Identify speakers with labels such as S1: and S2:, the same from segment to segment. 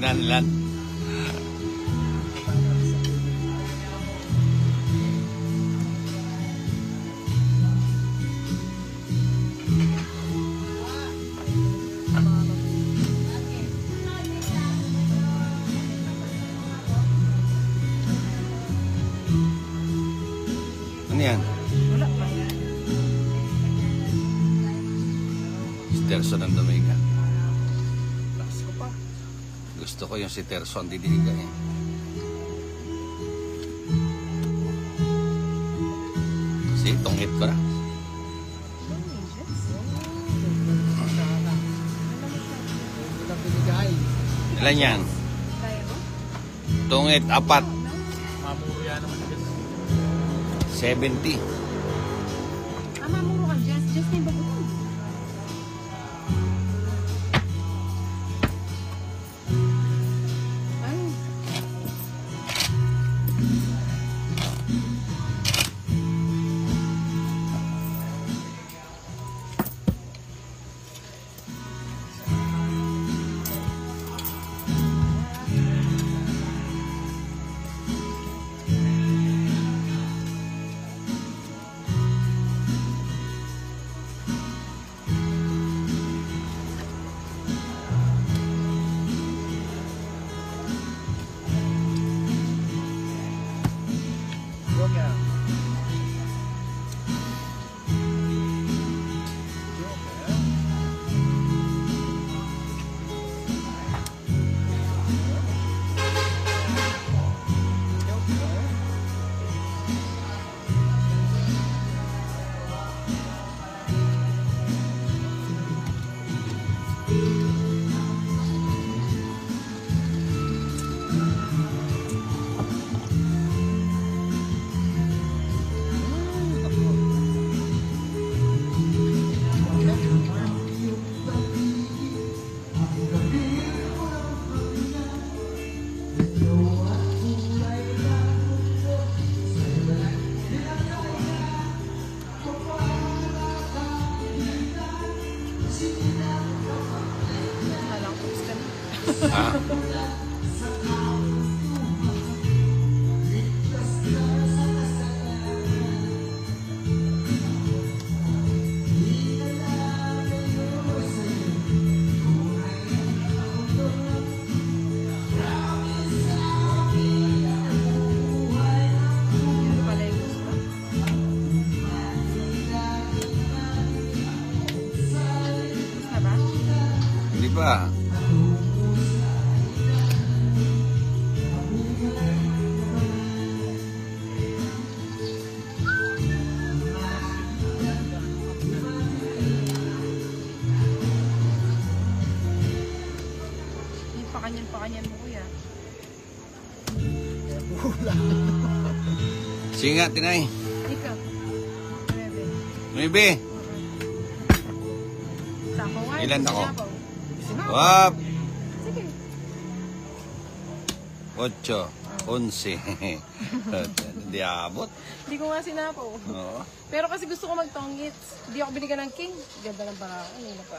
S1: Inanilan. Ano yan?
S2: Wala pa.
S1: Sterso ng Dominga. Gusto ko yung si Terson Didiliga eh. Kasi tungit ko na. Ilan yan? Tungit, 4.
S3: Mamuro yan naman.
S1: 70.
S2: Mamuro ka, Jess. Jess na yung babutin.
S1: Ba?
S2: Pakanyan mo kuya.
S1: Sige nga, Tinay.
S2: Ikaw.
S1: 9.
S2: Sako nga.
S1: Ilan ako?
S2: Wap! Sige.
S1: 8, 11. Hindi abot.
S2: Hindi ko nga sinapo.
S1: Oo.
S2: Pero kasi gusto ko magtongits. Hindi ako binigyan ng king. Ganda ng para. Ano na pa?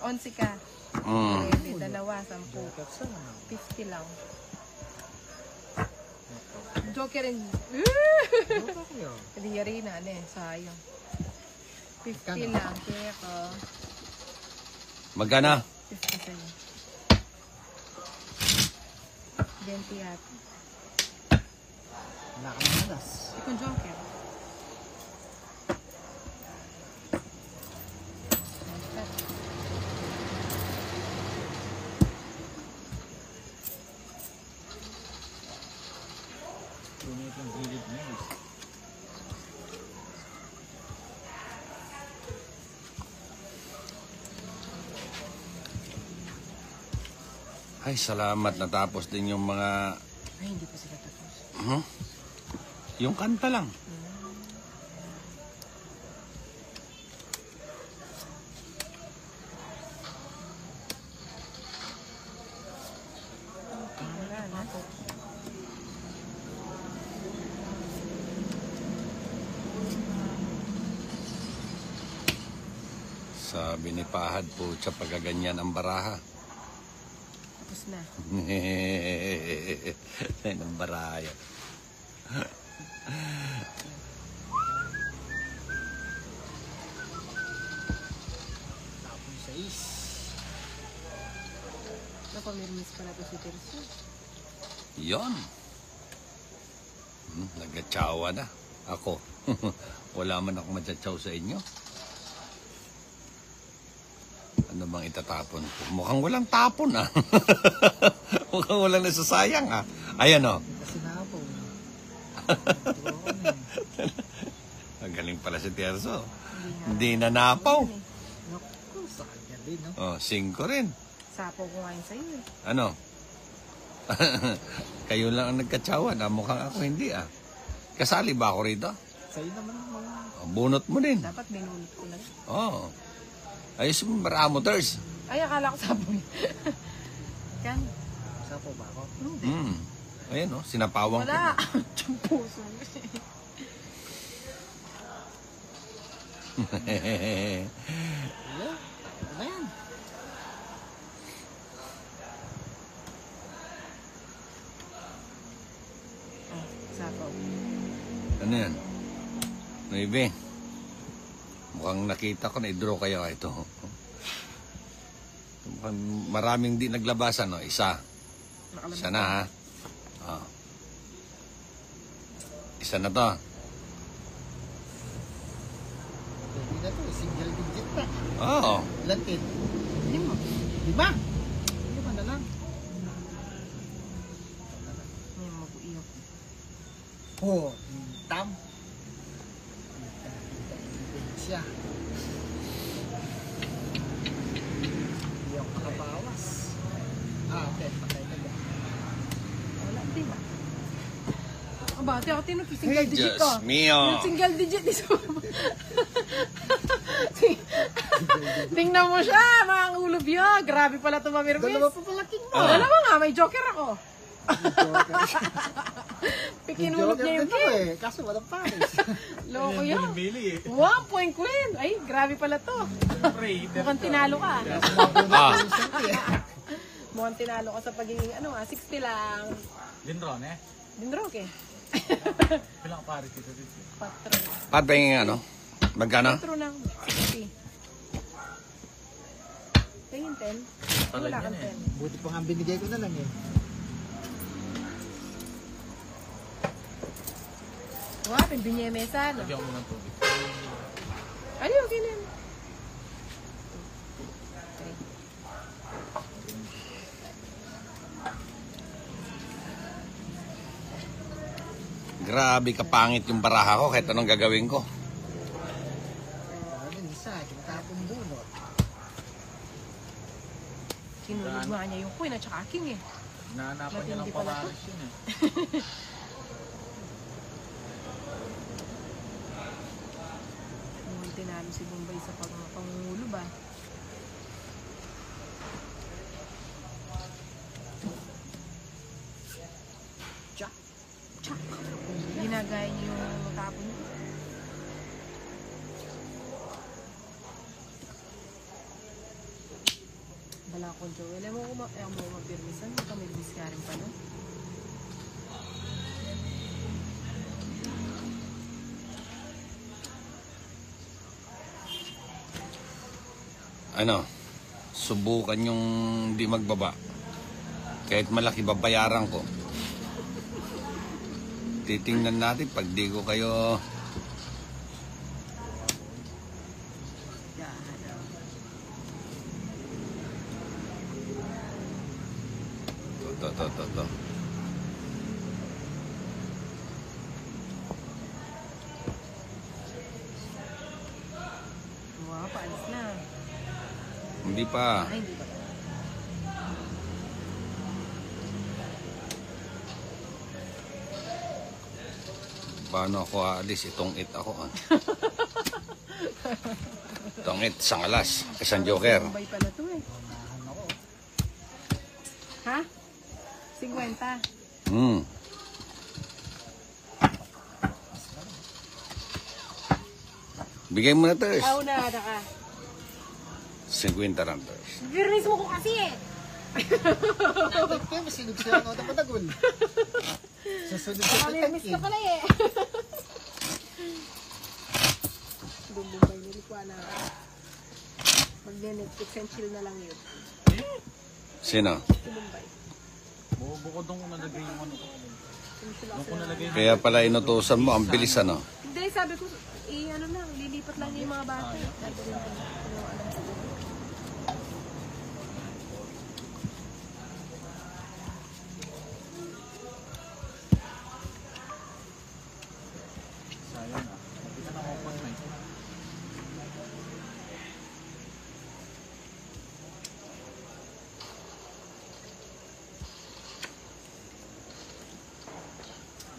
S2: 11 ka. Pwede, 2, 10. 50 lang. Joker rin. Hindi yari na, sayang. 50 lang. Kaya ko.
S1: Magkana?
S2: 50 sa'yo. 20 at.
S4: Wala ka ng alas.
S2: Ikong joker.
S3: Tunay yung gilid na yun.
S1: Ay, salamat. Natapos din yung mga...
S2: Ay, hindi pa sila tapos.
S1: Yung kanta lang.
S2: Wala na.
S1: Sabi ni Pahad po, siya pagkaganyan ang baraha.
S2: Tapos na.
S1: Yan ang baraha yan.
S4: Tapon sa is.
S2: Napamirmis pala to si Terso.
S1: Yon. Nagkatsawa na. Ako. Wala man ako matsatsaw sa inyo. Ano bang itatapon ko? Mukhang walang tapon ah. Mukhang walang nasasayang ah. Ayan o.
S4: Kasi napon.
S1: Magaling pala si Terso. Hindi na napaw.
S4: Naku, sa kanya din, no?
S1: Oh, 5 rin.
S2: Sapo ko ngayon sa'yo eh.
S1: Ano? Kayo lang ang nagkatsawa na mukhang ako hindi ah. Kasali ba ako rito?
S4: Sa'yo naman ang mga...
S1: Oh, bunot mo din.
S2: Dapat binunot ko lang.
S1: Oh. Ayos mo, maramoters.
S2: Ay, akala ko sabon. Kan?
S4: Sapo ba ako?
S1: Ayan o, sinapawang ko.
S2: Wala. Yung puso.
S4: Wala. Ano yan?
S2: Oh, sapo.
S1: Ano yan? 9. Mukhang nakita ko na i-draw kayo ito. Mukhang maraming di naglabasan, no? Isa. Isa na, ha? Oh. Isa na to.
S4: Pwede na to. Single digit pa.
S1: Oo.
S4: Ilan tin? 5. 5? 5 na lang.
S2: May mag-uiyok.
S4: Oh, tam. Siya. Hindi ako makabawas. Okay. Patay na ba?
S2: Wala, di ba? Aba, ate, ako single digit ko.
S1: Diyos mio.
S2: Yung single digit is Tingnan mo siya, mga ulob yun. Grabe pala ito, Mamirmis.
S4: Dalawa pa pala king mo.
S2: Dalawa nga, may joker ako. Pikinulog niya yung king.
S4: eh. Kaso walang pares.
S2: Loko yun.
S3: Bili eh.
S2: 1 point queen. Ay, grabe pala to.
S3: Siyempre,
S2: Mukhang tinalo ka.
S1: Ah.
S2: Mukhang tinalo ka sa pagiging, 60 lang.
S3: Dinron eh.
S2: Dinrok eh.
S3: Pilang pares dito dito.
S2: 4.
S1: Pat ba yung ano? Magkano?
S2: 4 ng 60. Tingin 10.
S3: Tagal
S2: Wala
S3: yan
S2: kang
S3: eh.
S2: 10.
S4: Buti pa nga binigay ko na lang eh.
S2: Wow, pimbinye mesa, no?
S3: Lagyan ko muna ng tubig.
S2: Ano yung kinin?
S1: Grabe kapangit yung baraha ko kahit anong gagawin ko.
S4: Ano isa, kinatapong bunot.
S2: Kinulog nga niya yung queen at saka king eh.
S3: Naanapan niya ng
S2: Matindi pala to.
S3: papares yun eh.
S2: Mukhang tinalo si Bombay sa pangungulo ba?
S4: Tsak.
S2: Tsak! Ginagaya niyo yung tapon niyo. Bala ko, Joel. Alam mo kung mapirmisan, makamilmis ka rin pala.
S1: ano, subukan yung di magbaba. Kahit malaki babayaran ko. Titingnan natin pag di ko kayo... To.
S2: Wow, paalis na.
S1: Hindi pa.
S2: Ay, hindi ba?
S1: Paano ako aalis? Itong-it ako. Ah. Itong-it, isang alas. Isang joker.
S2: Bombay pala to eh. Ha? 50.
S1: Bigay mo na, Ters.
S2: Una ka.
S1: 50 lang, Ters.
S2: Birnis mo ko kasi eh.
S4: Dapat kayo, masinag sila ng otang patagol. Susunod sa
S2: Nakalimis ka
S4: patagol.
S2: pala eh. Bumbay nilikwa na. Mag-Netflix and chill na lang yun.
S1: Sino?
S2: Si Bumbay.
S3: Bukod doon ko nalagay yung ano ko. Doon ko nalagay yung...
S1: Kaya pala inutusan mo, ang bilis ano.
S2: Hindi, sabi ko, ano lang, lilipat lang niya yung mga bata. Sabi ko, ano, alam ko.
S3: Sayang ah. Hindi ka nakapon na ito.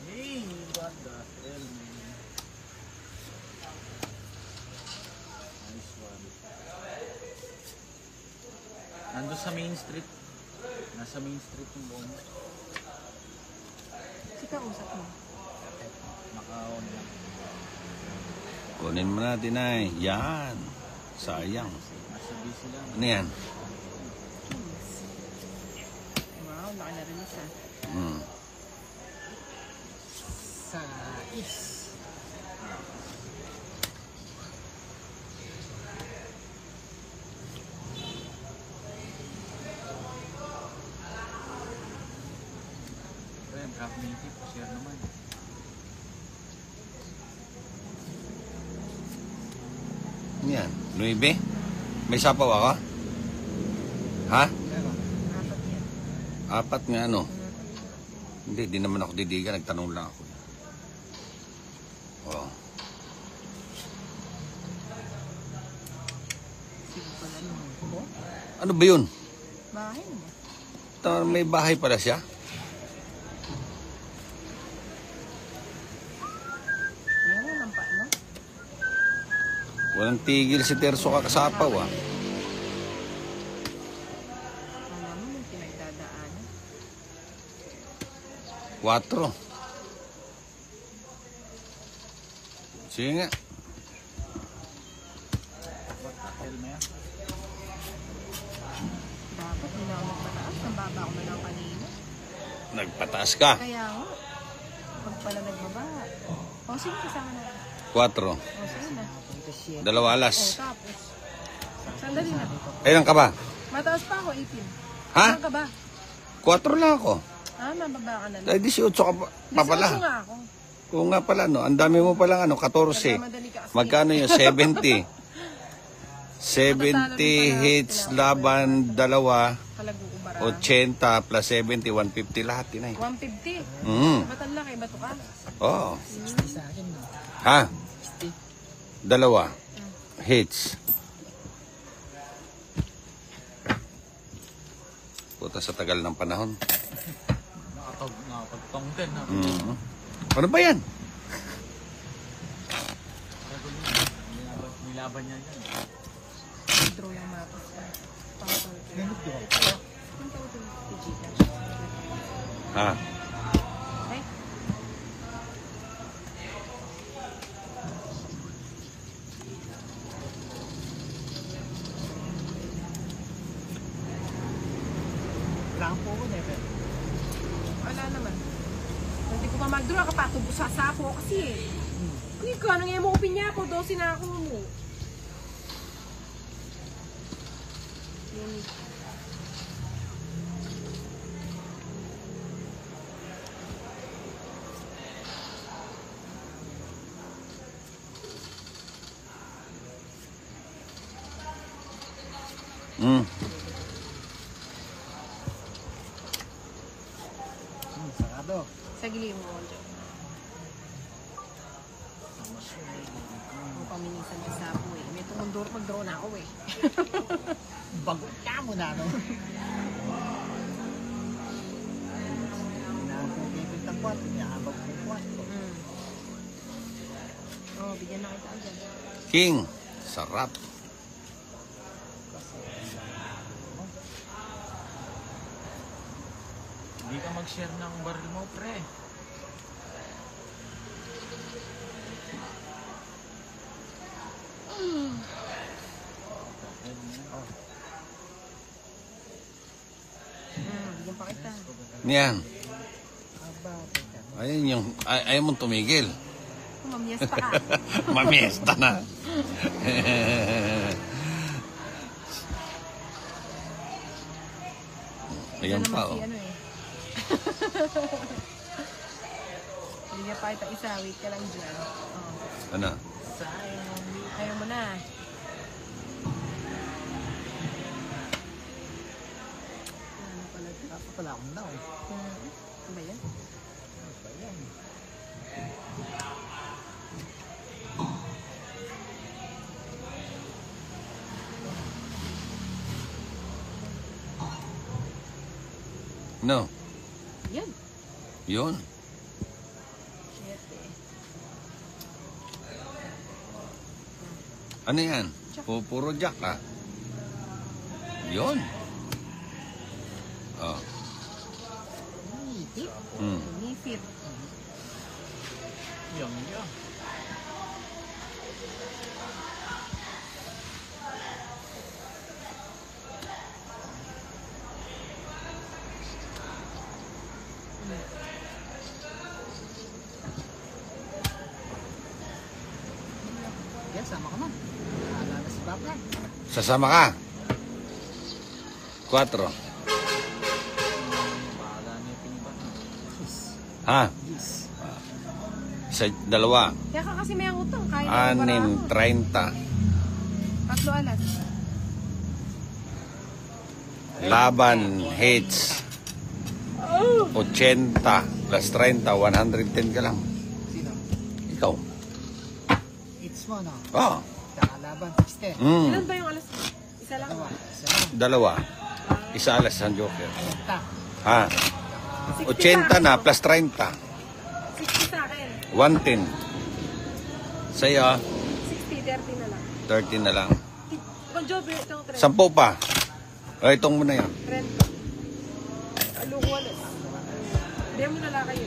S3: Hey, what the hell, man? Nice one. Nandun sa main street. Nasa main street yung buong.
S2: Sika, usap mo.
S3: Naka-on lang.
S1: Kunin mo natin ay. Yan. Sayang.
S3: Nasa busy lang.
S1: Ano yan?
S2: Wow, laki na rin siya.
S4: Sa is.
S3: Pero yung draft native, share naman.
S1: Ano yan? 9? May sapaw ako? Ha?
S4: Pero,
S2: Apat yan.
S1: Apat nga ano? Hindi, di naman ako didiga. Nagtanong lang ako. Oh.
S2: Sige pala nung kubo.
S1: Ano ba yun?
S2: Bahay mo.
S1: May bahay pala siya?
S2: Meron lang pa, no?
S1: Walang tigil si Terso kakasapaw ah.
S2: Alam mo, may pinagdadaanan.
S1: 4. Sige nga.
S3: What the hell, man?
S2: Dapat hindi na ako magpataas. Nababa ako na lang kanina.
S1: Nagpataas ka.
S2: Kaya nga. Pag pala nagbaba. O, sige, kasama na.
S1: 4.
S2: O, sige na.
S4: ito siya.
S1: 2
S2: O,
S1: alas.
S2: tapos. Sandali na.
S1: Kailan ka ba?
S2: Mataas pa ako, 18.
S1: Ha?
S2: Saan ka ba?
S1: 4 lang ako.
S2: Ah, mababa ka na lang.
S1: Ay, 18 ka pa pala.
S2: 18 nga ako.
S1: Oo nga pala, no? Ang dami mo palang ano, 14.
S2: Nagmamadali ka kasi.
S1: Magkano yun? 70. 70 hits laban 2.
S2: Palag-uubara.
S1: 80 plus 70, 150 lahat. Tinay.
S2: 150. Ba't ang laki? Bato ka?
S1: Oo.
S4: 60 sa akin, no?
S1: Ha?
S4: 60.
S1: 2 hits. Puta sa tagal ng panahon.
S3: Nakapagtong din.
S1: Ano ba yan?
S3: Nilaban niya yan.
S2: Draw yung mapas. Pang-total.
S4: Ganit ko.
S2: Ang total. Pijita.
S1: Ha?
S2: Ay,
S4: Wala kang po never.
S2: wala naman. Hindi ko pa mag-draw. Kapatog sa sapo kasi eh. Hindi ka, nangyay mo upin niya ako. 12 na ako mo.
S4: Sarado.
S2: Sa gilid mo. Ang paminisan ka sa ako eh. May tumundor mag-draw na ako eh.
S4: Bagot ka mo na, no? Nakakagibig ng kwarto, niyahabag ko yung kwarto.
S2: Oh, bigyan na kita agad.
S1: King. Sarap.
S3: Hindi ka mag-share ng baril mo, pre.
S2: Bigyan pa kita.
S1: Yan.
S4: Aba, teka.
S1: Ayun yung, ayaw mong tumigil.
S2: Mamiyasta ka.
S1: Mamiesta na. Ayan
S2: Ito
S1: pa,
S2: naman
S1: oh.
S2: si ano eh. Bigyan pa kita isa. Wait ka lang dyan. Oh.
S1: Ano?
S2: Ayaw mo na. Ano pala ito?
S4: Dapat pala akong now.
S2: Ano ba yan?
S4: Ano ba yan?
S1: No.
S2: Yan.
S1: Yun.
S2: Shit eh.
S1: Ano yan? Puro jack, ah. Yun. Oh.
S4: Ngiti.
S2: Nifit.
S3: Yang.
S4: Yan, sama ka man. Naalala na si Papa.
S1: Sasama ka. 4.
S3: Bahala na yung pinban.
S1: Ha?
S4: Yes.
S1: Sa 2.
S2: Kaya ka kasi may ang utang. Kaya na yung
S1: 6.30.
S2: 3 alas.
S1: Laban, Hits. 80 plus 30, 110 ka lang.
S4: Sino?
S1: Ikaw.
S4: It's mo, no?
S1: Oh.
S4: Kakalaban, 60.
S2: Ilan ba yung alas? Isa lang.
S4: Dalawa. Isa
S1: 2. Isa
S4: lang.
S1: alas ang Joker.
S4: Ayunta.
S1: Ha? 80 na plus 30.
S2: 60 sa akin.
S1: 110. Sa'yo,
S2: 60, 30 na lang.
S1: 30 na lang.
S2: Kung job, itong 30.
S1: 10 pa. O, itong mo na yan.
S2: 30. Aluko alas. Bigyan mo na lang kayo.